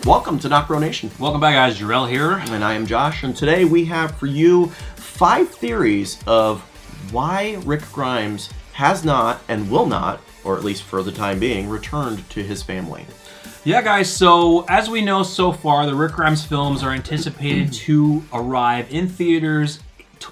Welcome to NocBro Nation. Welcome back, guys. Jarrell here. And I am Josh, and today we have for you 5 theories of why Rick Grimes has not and will not, or at least for the time being, returned to his family. Yeah, guys, so as we know so far, the Rick Grimes films are anticipated to arrive in theaters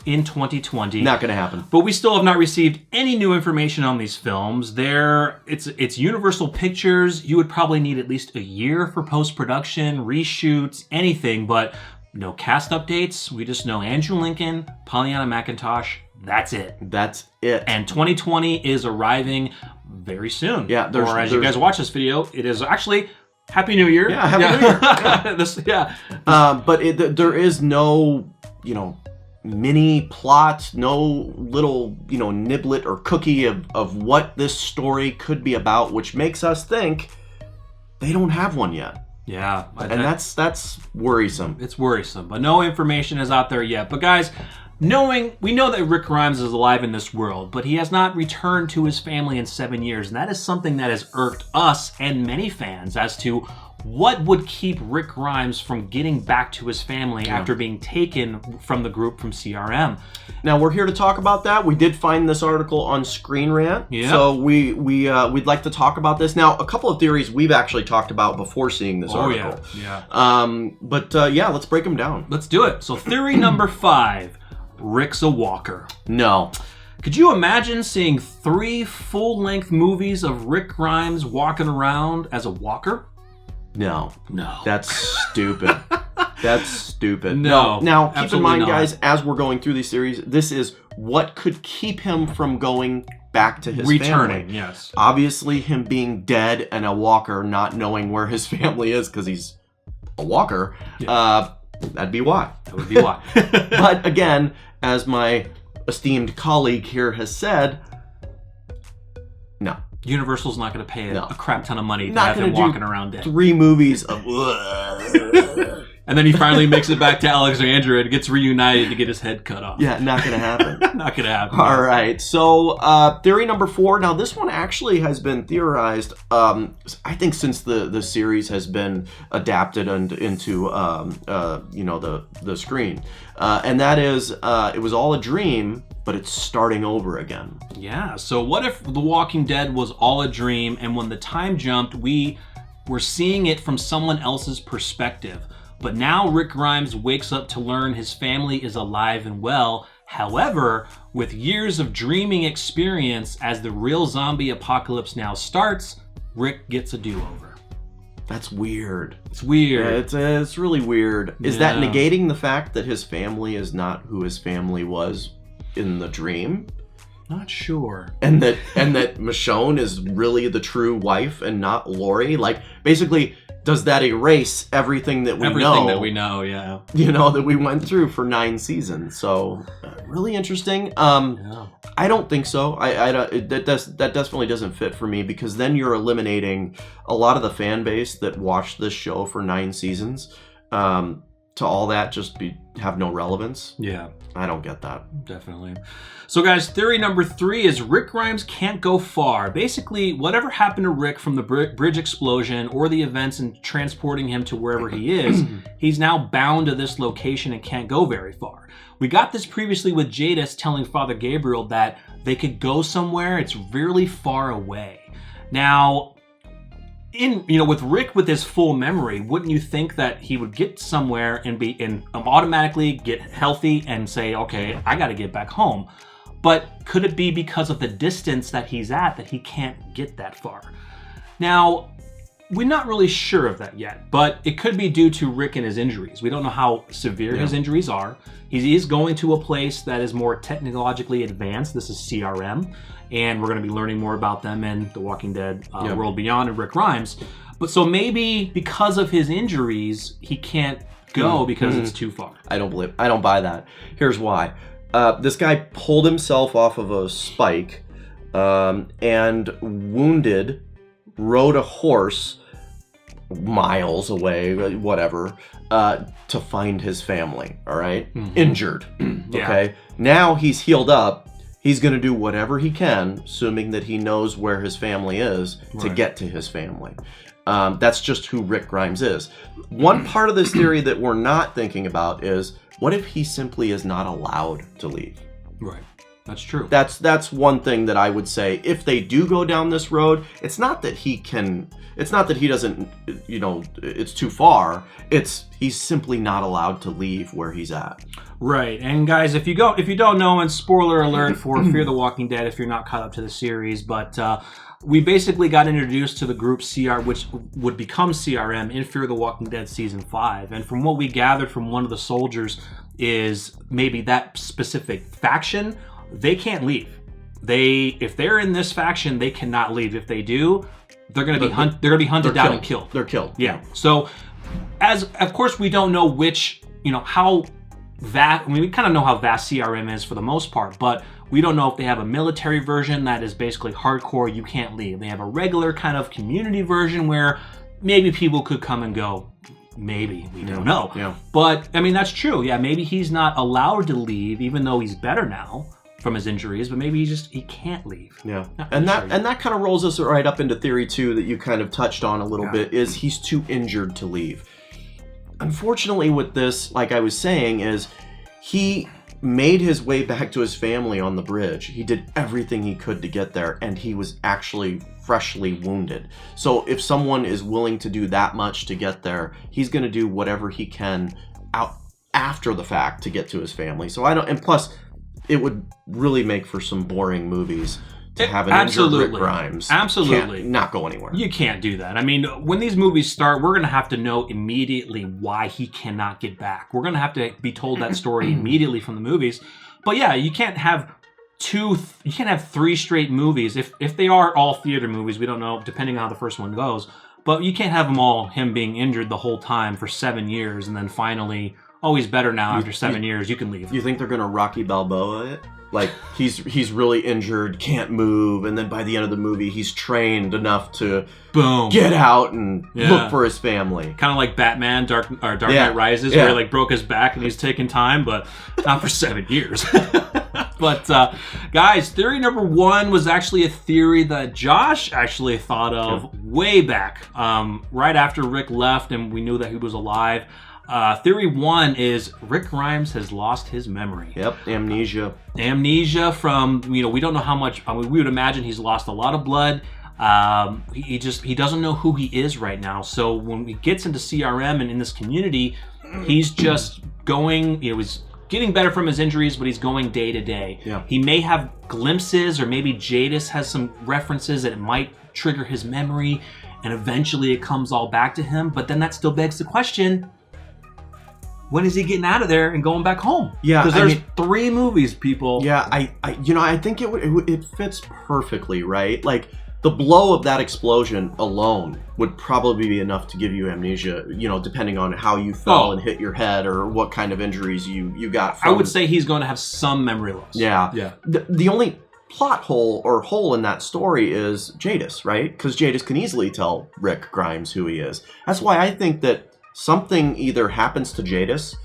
in 2020. Not going to happen. But we still have not received any new information on these films. It's Universal Pictures. You would probably need at least a year for post-production, reshoots, anything, but no cast updates. We just know Andrew Lincoln, Pollyanna McIntosh. That's it. That's it. And 2020 is arriving very soon. Yeah. Or as you guys watch this video, it is actually Happy New Year. Yeah, Happy New Year. But there is no, mini plot, no little, niblet or cookie of what this story could be about, which makes us think they don't have one yet. Yeah. And that's worrisome. It's worrisome, but no information is out there yet. But guys, we know that Rick Grimes is alive in this world, but he has not returned to his family in 7 years, and that is something that has irked us and many fans as to what would keep Rick Grimes from getting back to his family after being taken from the group from CRM. Now we're here to talk about that. We did find this article on Screen Rant, so we'd like to talk about this. Now, a couple of theories we've actually talked about before seeing this article. Let's break them down. Let's do it. So theory number 5, Rick's a walker. No. Could you imagine seeing 3 full-length movies of Rick Grimes walking around as a walker? No. No. That's stupid. That's stupid. No. Now, keep in mind, not. guys, as we're going through these series, this is what could keep him from going back to his Returning, family. yes. Obviously, him being dead and a walker, not knowing where his family is because he's a walker, that'd be why. That would be why. But again, as my esteemed colleague here has said, no. Universal's not going to pay a crap ton of money to Not have him walking around dead. 3 movies of... And then he finally makes it back to Alexandria and gets reunited to get his head cut off. Yeah, not going to happen. Not going to happen. All right. So, theory number 4. Now, this one actually has been theorized, I think, since the series has been adapted into, the screen. And that is, it was all a dream, but it's starting over again. Yeah. So what if The Walking Dead was all a dream, and when the time jumped, we were seeing it from someone else's perspective? But now Rick Grimes wakes up to learn his family is alive and well. However, with years of dreaming experience, as the real zombie apocalypse now starts, Rick gets a do-over. That's weird. It's weird. Yeah, it's really weird. Is that negating the fact that his family is not who his family was in the dream? Not sure. And that Michonne is really the true wife and not Lori? Like, basically, does that erase everything that we know? Everything that we know, yeah. That we went through for 9 seasons. So, really interesting. I don't think so. That definitely doesn't fit for me, because then you're eliminating a lot of the fan base that watched this show for 9 seasons. To all that just have no relevance. Yeah. I don't get that. Definitely. So guys, theory number 3 is Rick Grimes can't go far. Basically, whatever happened to Rick from the bridge explosion or the events and transporting him to wherever he is, he's now bound to this location and can't go very far. We got this previously with Jadis telling Father Gabriel that they could go somewhere. It's really far away. Now, with Rick with his full memory, wouldn't you think that he would get somewhere and automatically get healthy and say, okay, I got to get back home? But could it be because of the distance that he's at that he can't get that far? Now, we're not really sure of that yet, but it could be due to Rick and his injuries. We don't know how severe his injuries are. He is going to a place that is more technologically advanced. This is CRM, and we're going to be learning more about them in The Walking Dead World Beyond and Rick Grimes. But so maybe because of his injuries, he can't go because it's too far. I don't buy that. Here's why. This guy pulled himself off of a spike and wounded, rode a horse miles away, whatever, to find his family, all right? Injured, okay? Now he's healed up. He's going to do whatever he can, assuming that he knows where his family is, to get to his family. That's just who Rick Grimes is. One part of this theory that we're not thinking about is, what if he simply is not allowed to leave? Right. That's true. That's one thing that I would say. If they do go down this road, it's not that he doesn't, it's too far. He's simply not allowed to leave where he's at. Right. And guys, if you don't know, and spoiler alert for Fear the Walking Dead if you're not caught up to the series, but we basically got introduced to the group CR, which would become CRM in Fear the Walking Dead Season 5. And from what we gathered from one of the soldiers is maybe that specific faction, they can't leave. If they're in this faction, they cannot leave. If they do, they're going to be hunted down and killed. They're killed. Yeah. So, of course, we don't know which, how vast. I mean, we kind of know how vast CRM is for the most part, but we don't know if they have a military version that is basically hardcore. You can't leave. They have a regular kind of community version where maybe people could come and go. Maybe. We don't know. Yeah. But, I mean, that's true. Yeah, maybe he's not allowed to leave, even though he's better now from his injuries, but maybe he can't leave. Yeah. And that kind of rolls us right up into theory 2 that you kind of touched on a little bit, is he's too injured to leave. Unfortunately with this, like I was saying, is he made his way back to his family on the bridge. He did everything he could to get there, and he was actually freshly wounded. So if someone is willing to do that much to get there, he's going to do whatever he can out after the fact to get to his family. So and plus, it would really make for some boring movies to have an injured Rick Grimes. Absolutely. Not go anywhere. You can't do that. I mean, when these movies start, we're going to have to know immediately why he cannot get back. We're going to have to be told that story immediately from the movies. But yeah, you can't have 3 straight movies. If they are all theater movies, we don't know, depending on how the first one goes. But you can't have them all him being injured the whole time for 7 years and then finally, oh, he's better now after 7 years, you can leave. You think they're going to Rocky Balboa it? Like, he's really injured, can't move, and then by the end of the movie, he's trained enough to get out and look for his family. Kind of like Batman, Dark Knight Rises, where he broke his back and he's taking time, but not for 7 years. But, guys, theory number 1 was actually a theory that Josh actually thought of way back, right after Rick left and we knew that he was alive. Theory 1 is Rick Grimes has lost his memory. Yep, amnesia. Amnesia from, we don't know how much. I mean, we would imagine he's lost a lot of blood. He doesn't know who he is right now. So when he gets into CRM and in this community, he's just going, he's getting better from his injuries, but he's going day to day. Yeah. He may have glimpses, or maybe Jadis has some references that it might trigger his memory, and eventually it comes all back to him. But then that still begs the question, when is he getting out of there and going back home? Yeah, because there's 3 movies, people. Yeah, I think it fits perfectly, right? Like, the blow of that explosion alone would probably be enough to give you amnesia, depending on how you fell and hit your head or what kind of injuries you got from. I would say he's going to have some memory loss. Yeah. The only plot hole in that story is Jadis, right? Because Jadis can easily tell Rick Grimes who he is. That's why I think that something either happens to Jadis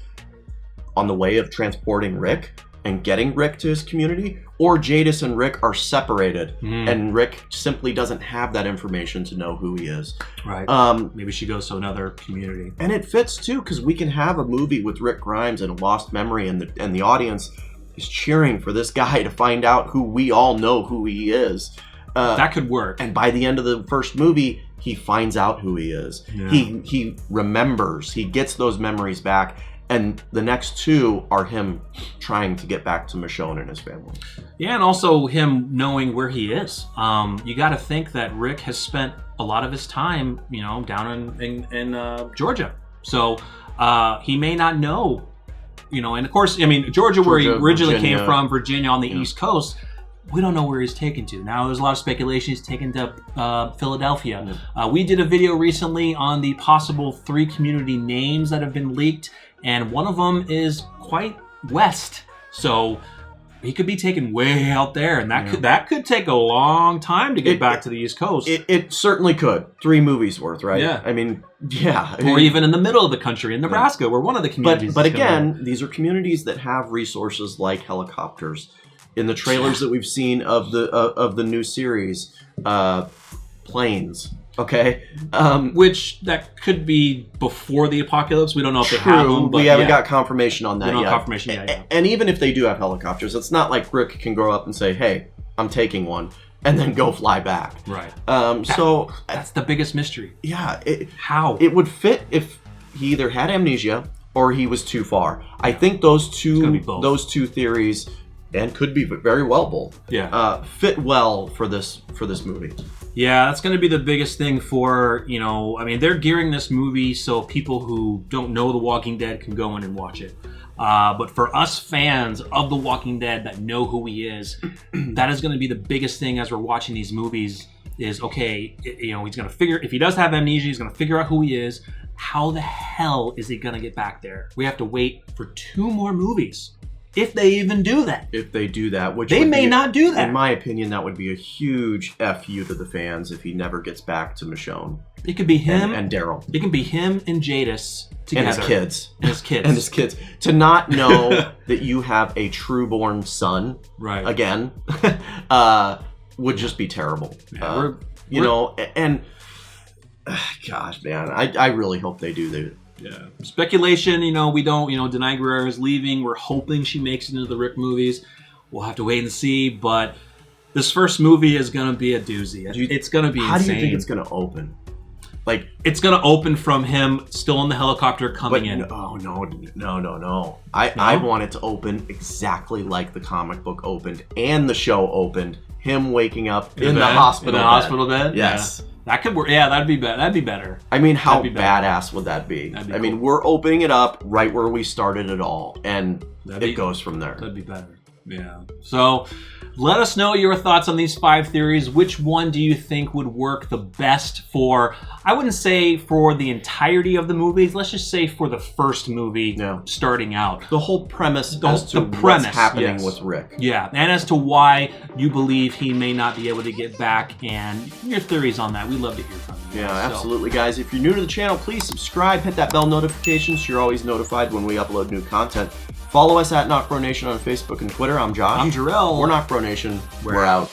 on the way of transporting Rick and getting Rick to his community, or Jadis and Rick are separated and Rick simply doesn't have that information to know who he is. Right. Maybe she goes to another community. And it fits too, because we can have a movie with Rick Grimes and a lost memory, and the audience is cheering for this guy to find out who we all know who he is. That could work. And by the end of the first movie, he finds out who he is. Yeah. He remembers. He gets those memories back. And the next 2 are him trying to get back to Michonne and his family. Yeah, and also him knowing where he is. You got to think that Rick has spent a lot of his time, down in Georgia. So he may not know, and of course, Georgia, where he originally came from, Virginia on the East Coast. We don't know where he's taken to. Now, there's a lot of speculation he's taken to Philadelphia. We did a video recently on the possible 3 community names that have been leaked, and one of them is quite west. So he could be taken way out there, and that could take a long time to get back to the East Coast. It certainly could. 3 movies worth, right? Yeah. Or even in the middle of the country, in Nebraska, where one of the communities But again, these are communities that have resources like helicopters. In the trailers that we've seen of the new series, planes, Okay, which that could be before the apocalypse. We don't know if they have true. them. But We haven't got confirmation on that we don't yet. have confirmation yet. Yeah. And even if they do have helicopters, it's not like Rick can grow up and say, "Hey, I'm taking one," and then go fly back. Right. So that's the biggest mystery. Yeah. How it would fit if he either had amnesia or he was too far. I think those two theories, and could be very well both. Yeah. Fit well for this movie. Yeah, that's going to be the biggest thing for, I mean, they're gearing this movie so people who don't know The Walking Dead can go in and watch it. But for us fans of The Walking Dead that know who he is, that is going to be the biggest thing as we're watching these movies is, okay, he's going to figure, if he does have amnesia, he's going to figure out who he is. How the hell is he going to get back there? We have to wait for 2 more movies. If they even do that. If they do that, which they may not do that. In my opinion, that would be a huge FU to the fans if he never gets back to Michonne. It could be him and Daryl. It can be him and Jadis together. And his kids. And his kids. To not know that you have a true-born son, right, again, would just be terrible. Yeah, and gosh, man, I really hope they do that. Yeah. Speculation, we don't, Denai Guerrero is leaving. We're hoping she makes it into the Rick movies. We'll have to wait and see, but this first movie is going to be a doozy. It's going to be insane. How do you think it's going to open? Like, it's going to open from him still in the helicopter coming in. No. I want it to open exactly like the comic book opened and the show opened. Him waking up in the hospital bed. Hospital bed? Yes. Yeah. That could work. Yeah, that'd be better. That'd be better. I mean, how badass would that be? I mean, we're opening it up right where we started it all, and it goes from there. That'd be better. Yeah. So, let us know your thoughts on these 5 theories. Which one do you think would work the best for, I wouldn't say for the entirety of the movies, let's just say for the first movie starting out. The whole premise as to what's happening with Rick. Yeah, and as to why you believe he may not be able to get back, and your theories on that. We'd love to hear from you. Yeah, absolutely, guys. If you're new to the channel, please subscribe, hit that bell notification so you're always notified when we upload new content. Follow us at NocBro Nation on Facebook and Twitter. I'm Josh. I'm Jarrell. We're NocBro Nation. We're out.